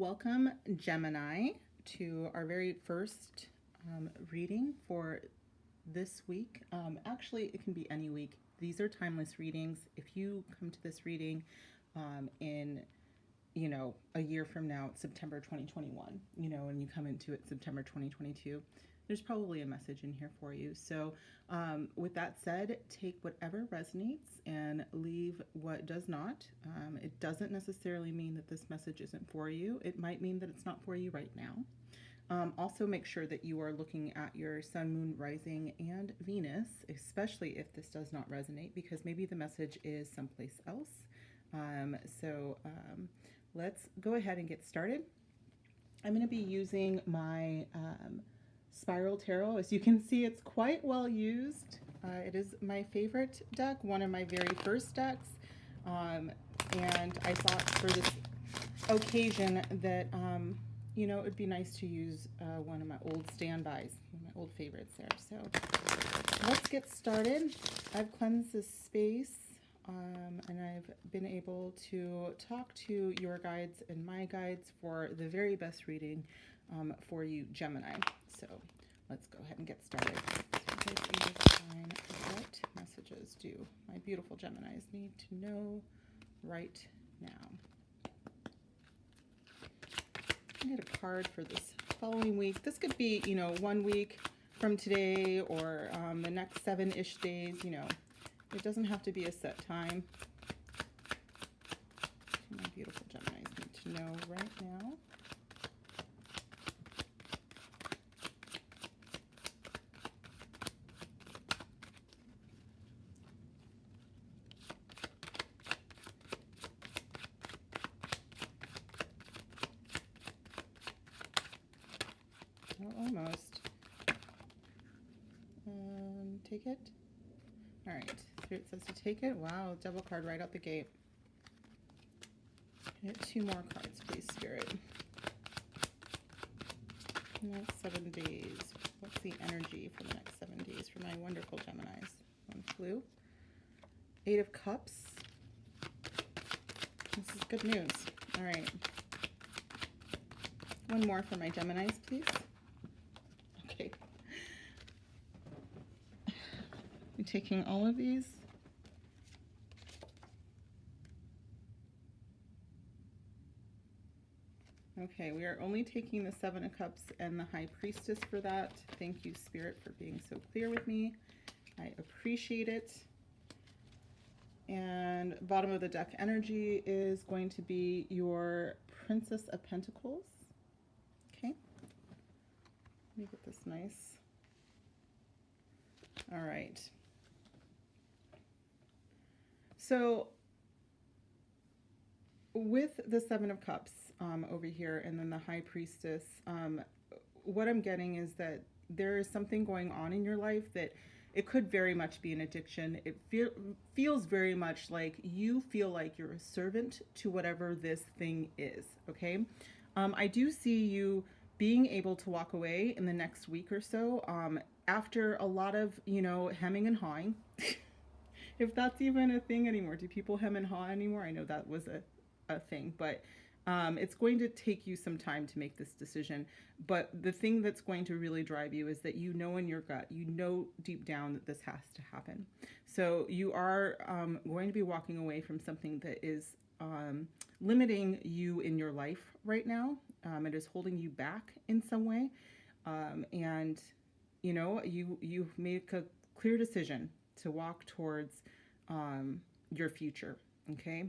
Welcome, Gemini, to our very first reading for this week. Actually, it can be any week. These are timeless readings. If you come to this reading in, a year from now, it's September 2021, and you come into it September 2022, there's probably a message in here for you. So with that said, take whatever resonates and leave what does not. It doesn't necessarily mean that this message isn't for you. It might mean that it's not for you right now. Also make sure that you are looking at your sun, moon, rising, and Venus, especially if this does not resonate, because maybe the message is someplace else. Let's go ahead and get started. I'm going to be using my Spiral Tarot. As you can see, it's quite well used. It is my favorite deck, one of my very first decks. And I thought for this occasion that, it would be nice to use one of my old standbys, one of my old favorites there. So let's get started. I've cleansed this space and I've been able to talk to your guides and my guides for the very best reading for you, Gemini. So let's go ahead and get started. So you guys need to find what messages do my beautiful Geminis need to know right now. I get a card for this following week. This could be, 1 week from today or the next 7-ish days, It doesn't have to be a set time. My beautiful Geminis need to know right now. Almost. Take it. All right. Spirit says to take it. Wow, devil card right out the gate. Get 2 more cards, please, Spirit. Next 7 days. What's the energy for the next 7 days for my wonderful Geminis? One flew. 8 of Cups. This is good news. All right. One more for my Geminis, please. Okay. I'm taking all of these. Okay, we are only taking the 7 of Cups and the High Priestess for that. Thank you, Spirit, for being so clear with me. I appreciate it. And bottom of the deck energy is going to be your Princess of Pentacles. Okay. Let me get this nice. All right. So with the 7 of Cups over here and then the High Priestess, what I'm getting is that there is something going on in your life that it could very much be an addiction. It feels very much like you feel like you're a servant to whatever this thing is, okay? I do see you being able to walk away in the next week or so after a lot of, hemming and hawing. If that's even a thing anymore. Do people hem and haw anymore? I know that was a thing, but it's going to take you some time to make this decision. But the thing that's going to really drive you is that you know in your gut, you know deep down that this has to happen. So you are going to be walking away from something that is limiting you in your life right now. It is holding you back in some way. And, you make a clear decision to walk towards your future, okay?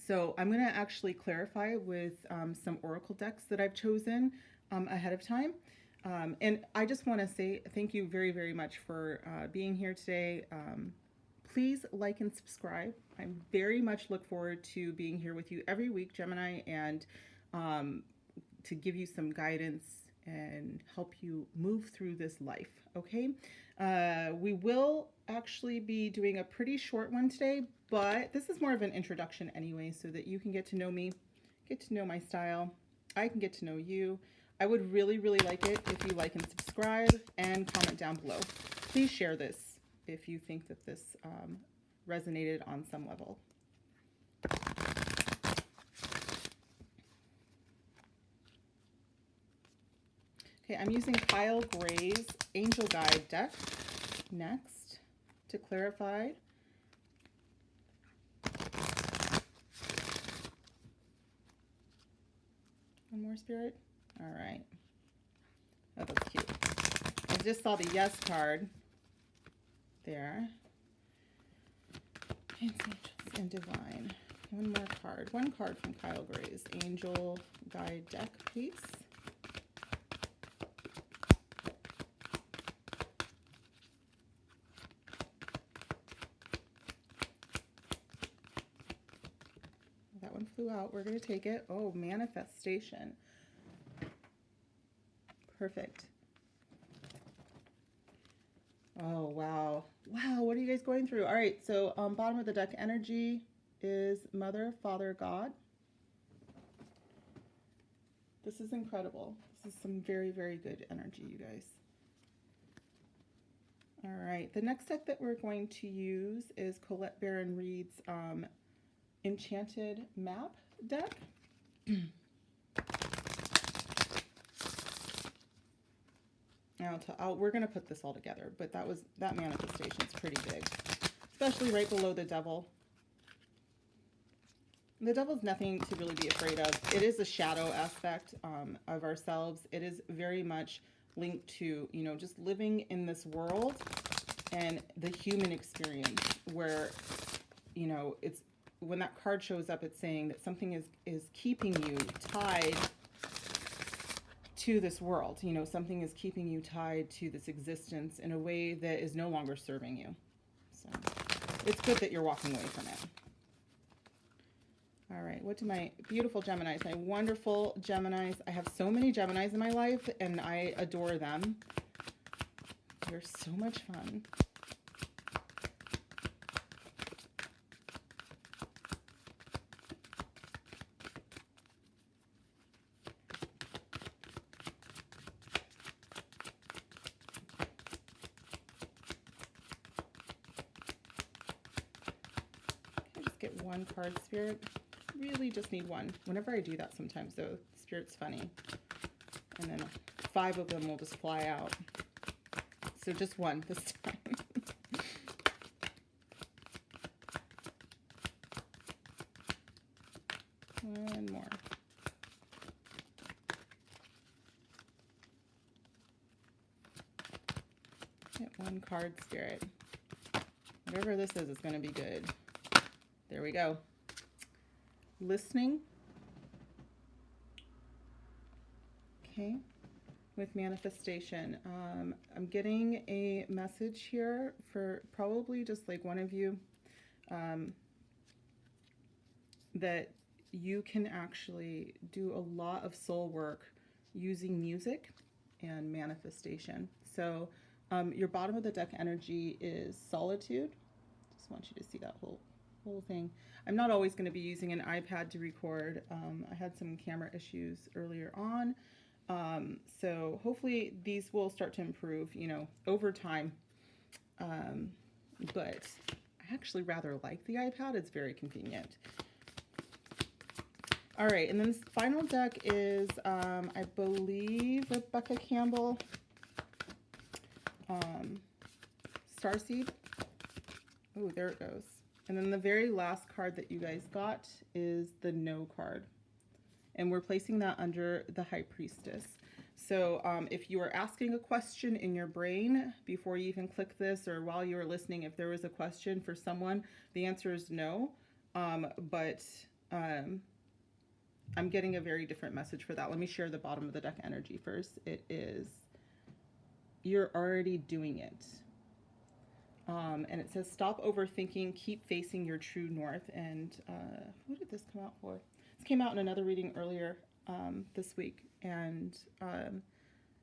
So I'm going to actually clarify with some oracle decks that I've chosen ahead of time. And I just want to say thank you very, very much for being here today. Please like and subscribe. I very much look forward to being here with you every week, Gemini, and to give you some guidance and help you move through this life, okay? We will actually be doing a pretty short one today, but this is more of an introduction anyway, so that you can get to know me, get to know my style. I can get to know you. I would really, really like it if you like and subscribe and comment down below. Please share this if you think that this resonated on some level. Okay, I'm using Kyle Gray's Angel Guide deck next to clarify. One more, Spirit. All right. Oh, that's cute. I just saw the yes card there. Angels and Divine. One more card. One card from Kyle Gray's Angel Guide deck, please. That one flew out. We're going to take it. Oh, manifestation. Perfect. Oh, wow. Wow, what are you guys going through? All right, so bottom of the deck energy is Mother, Father, God. This is incredible. This is some very, very good energy, you guys. All right, the next deck that we're going to use is Colette Baron Reed's Enchanted Map deck. We're going to put this all together, but that manifestation's pretty big, especially right below the devil. The devil's nothing to really be afraid of. It is a shadow aspect of ourselves. It is very much linked to, you know, just living in this world and the human experience where, you know, it's when that card shows up, it's saying that something is keeping you tied to this world. You know, something is keeping you tied to this existence in a way that is no longer serving you. So it's good that you're walking away from it. All right, what do my beautiful Geminis, my wonderful Geminis, I have so many Geminis in my life and I adore them. They're so much fun. Get one card, Spirit. Really just need one. Whenever I do that sometimes, though, Spirit's funny. And then 5 of them will just fly out. So just one this time. One more. Get one card, Spirit. Whatever this is going to be good. There we go. Listening. Okay. With manifestation. I'm getting a message here for probably just like one of you that you can actually do a lot of soul work using music and manifestation. So your bottom of the deck energy is solitude. Just want you to see that whole thing. I'm not always going to be using an iPad to record. I had some camera issues earlier on. So hopefully these will start to improve, you know, over time. But I actually rather like the iPad. It's very convenient. All right. And then this final deck is, I believe, Rebecca Campbell, Starseed. Oh, there it goes. And then the very last card that you guys got is the No card. And we're placing that under the High Priestess. So if you are asking a question in your brain before you even click this, or while you were listening, if there was a question for someone, the answer is no. But I'm getting a very different message for that. Let me share the bottom of the deck energy first. It is, you're already doing it. And it says, stop overthinking, keep facing your true north. And who did this come out for? This came out in another reading earlier this week. And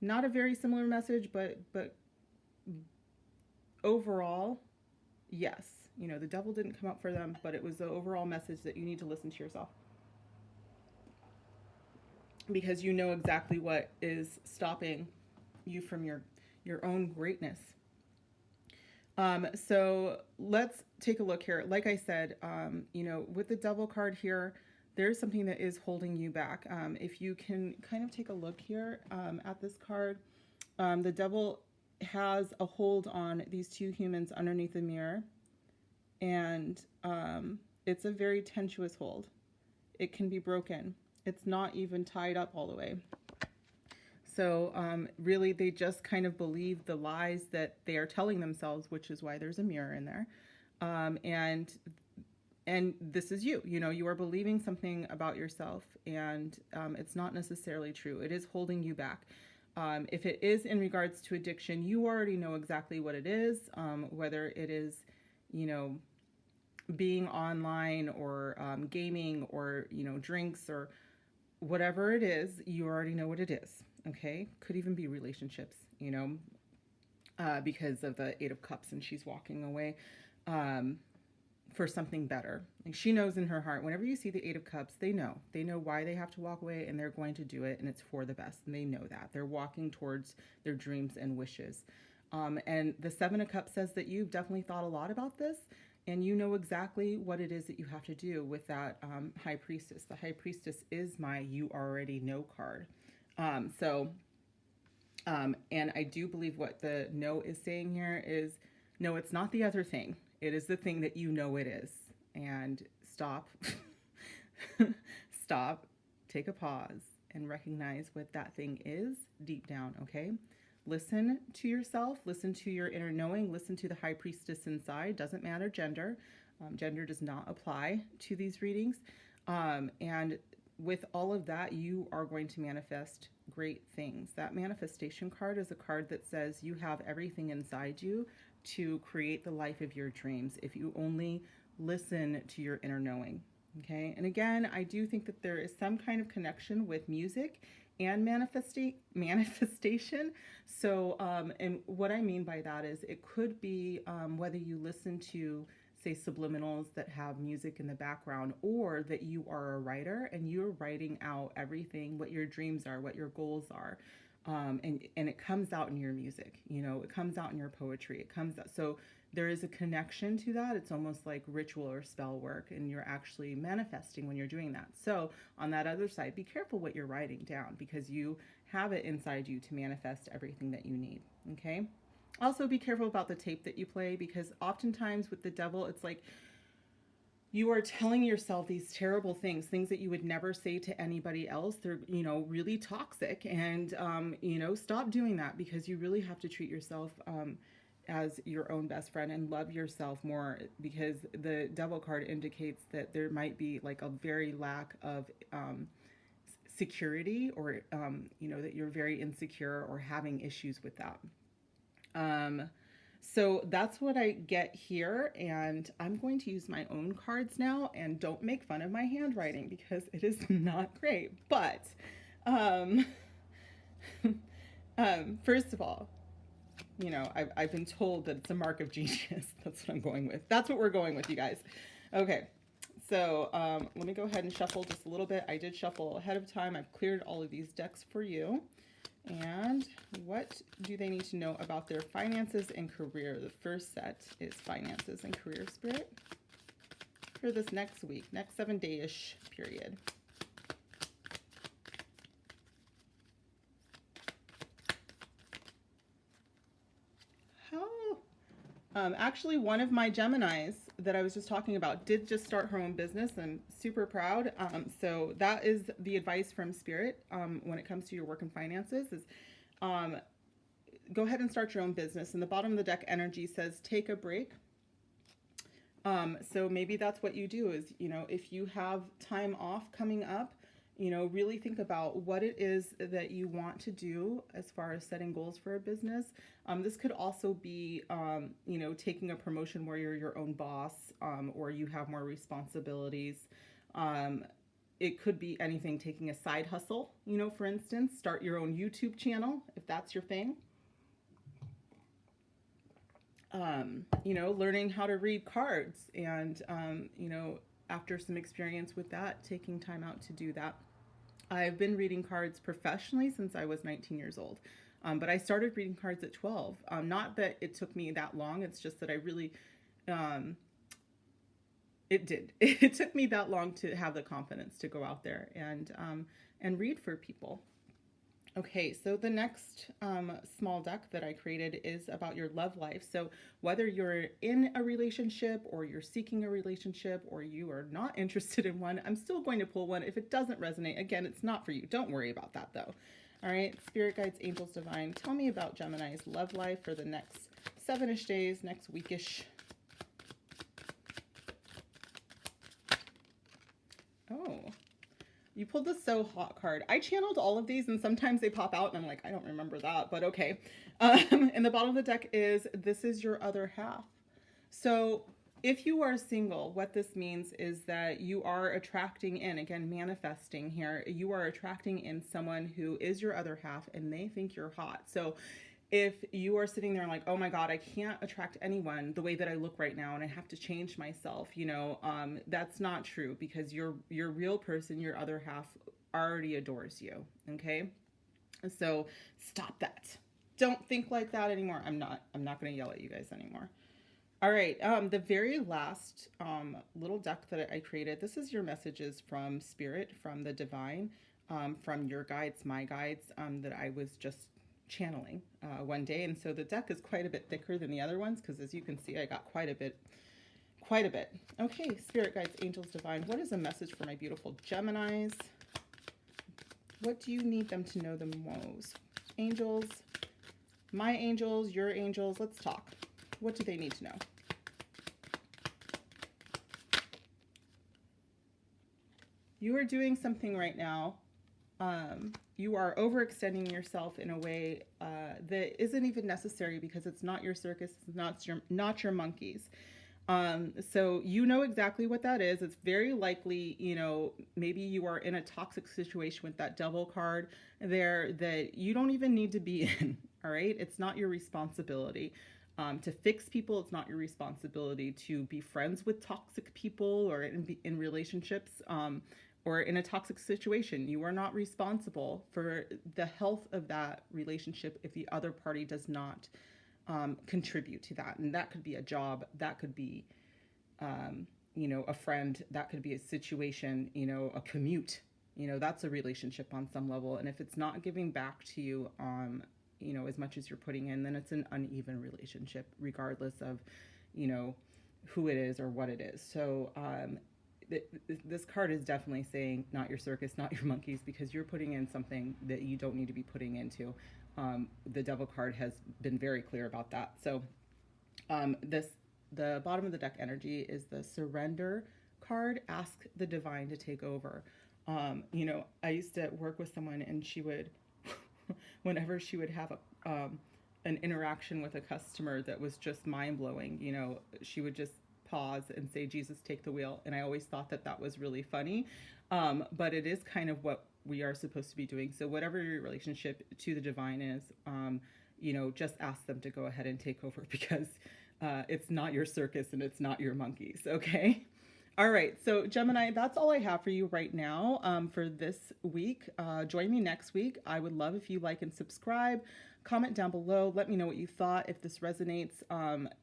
not a very similar message, but overall, yes. You know, the devil didn't come out for them, but it was the overall message that you need to listen to yourself. Because you know exactly what is stopping you from your own greatness. So let's take a look here. Like I said, you know, with the devil card here, there's something that is holding you back. If you can kind of take a look here at this card, the devil has a hold on these two humans underneath the mirror, and it's a very tenuous hold. It can be broken. It's not even tied up all the way. So really, they just kind of believe the lies that they are telling themselves, which is why there's a mirror in there. And this is you. You know, you are believing something about yourself, and it's not necessarily true. It is holding you back. If it is in regards to addiction, you already know exactly what it is, whether it is, you know, being online or gaming or, you know, drinks or whatever it is, you already know what it is. Okay. Could even be relationships, you know, because of the Eight of Cups and she's walking away for something better. Like she knows in her heart, whenever you see the Eight of Cups, they know why they have to walk away, and they're going to do it, and it's for the best. And they know that they're walking towards their dreams and wishes. And the Seven of Cups says that you've definitely thought a lot about this, and you know exactly what it is that you have to do with that High Priestess. The High Priestess is my you already know card. And I do believe what the no is saying here is, no, it's not the other thing. It is the thing that you know it is. And stop, stop, take a pause, and recognize what that thing is deep down, okay? Listen to yourself, listen to your inner knowing, listen to the High Priestess inside. Doesn't matter gender. Gender does not apply to these readings. And with all of that, you are going to manifest great things. That manifestation card is a card that says you have everything inside you to create the life of your dreams if you only listen to your inner knowing. Okay. And again, I do think that there is some kind of connection with music and manifestation. So, and what I mean by that is it could be whether you listen to, say, subliminals that have music in the background, or that you are a writer and you're writing out everything, what your dreams are, what your goals are. And it comes out in your music, you know, it comes out in your poetry, it comes out. So there is a connection to that. It's almost like ritual or spell work, and you're actually manifesting when you're doing that. So on that other side, be careful what you're writing down, because you have it inside you to manifest everything that you need. Okay. Also be careful about the tape that you play, because oftentimes with the devil, it's like you are telling yourself these terrible things that you would never say to anybody else. They're, you know, really toxic, and, you know, stop doing that, because you really have to treat yourself as your own best friend and love yourself more, because the devil card indicates that there might be like a very lack of security, or, you know, that you're very insecure or having issues with that. So that's what I get here, and I'm going to use my own cards now, and don't make fun of my handwriting because it is not great. But first of all, you know, I've been told that it's a mark of genius. That's what I'm going with. That's what we're going with, you guys. Okay, so let me go ahead and shuffle just a little bit. I did shuffle ahead of time. I've cleared all of these decks for you. And what do they need to know about their finances and career? The first set is finances and career, Spirit, for this next week, next 7-day-ish period. Actually, one of my Geminis that I was just talking about did just start her own business. I'm super proud. So that is the advice from Spirit when it comes to your work and finances is go ahead and start your own business. And the bottom of the deck energy says take a break. So maybe that's what you do is, you know, if you have time off coming up, you know, really think about what it is that you want to do as far as setting goals for a business. This could also be, you know, taking a promotion where you're your own boss, or you have more responsibilities. It could be anything, taking a side hustle, you know, for instance, start your own YouTube channel if that's your thing. You know, learning how to read cards, and, you know, after some experience with that, taking time out to do that. I've been reading cards professionally since I was 19 years old. But I started reading cards at 12. Not that it took me that long. It's just that I really, It did. It took me that long to have the confidence to go out there and read for people. Okay, so the next small deck that I created is about your love life. So whether you're in a relationship or you're seeking a relationship or you are not interested in one, I'm still going to pull one. If it doesn't resonate, again, it's not for you. Don't worry about that though. All right, Spirit Guides, Angels, Divine, tell me about Gemini's love life for the next 7-ish days, next weekish. Oh, you pulled the So Hot card. I channeled all of these and sometimes they pop out and I'm like, I don't remember that, but okay. And the bottom of the deck is, this is your other half. So if you are single, what this means is that you are attracting in, again, manifesting here, you are attracting in someone who is your other half and they think you're hot. So if you are sitting there and like, oh my God, I can't attract anyone the way that I look right now and I have to change myself, that's not true, because your real person, your other half, already adores you. Okay. So stop that. Don't think like that anymore. I'm not going to yell at you guys anymore. All right. The very last little deck that I created, this is your messages from Spirit, from the Divine, from your guides, my guides, that I was just channeling one day. And so the deck is quite a bit thicker than the other ones because, as you can see, I got quite a bit. Okay, Spirit Guides, Angels, Divine, what is a message for my beautiful Geminis? What do you need them to know the most? Angels, my angels, your angels, let's talk. What do they need to know? You are doing something right now. You are overextending yourself in a way that isn't even necessary, because it's not your circus, it's not your monkeys. So you know exactly what that is. It's very likely, maybe you are in a toxic situation with that Devil card there that you don't even need to be in. All right. It's not your responsibility to fix people. It's not your responsibility to be friends with toxic people or in relationships. Or in a toxic situation. You are not responsible for the health of that relationship if the other party does not contribute to that. And that could be a job, that could be, a friend, that could be a situation, a commute, that's a relationship on some level. And if it's not giving back to you, as much as you're putting in, then it's an uneven relationship, regardless of, who it is or what it is. So, this card is definitely saying not your circus, not your monkeys, because you're putting in something that you don't need to be putting into. The Devil card has been very clear about that. So the bottom of the deck energy is the Surrender card. Ask the Divine to take over. I used to work with someone and she would, whenever she would have an interaction with a customer that was just mind-blowing, she would just pause and say, Jesus, take the wheel. And I always thought that was really funny. But it is kind of what we are supposed to be doing. So whatever your relationship to the Divine is, just ask them to go ahead and take over, because it's not your circus and it's not your monkeys. Okay. All right. So Gemini, that's all I have for you right now for this week. Join me next week. I would love if you like and subscribe. Comment down below. Let me know what you thought, if this resonates.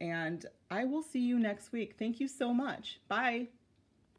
And I will see you next week. Thank you so much. Bye.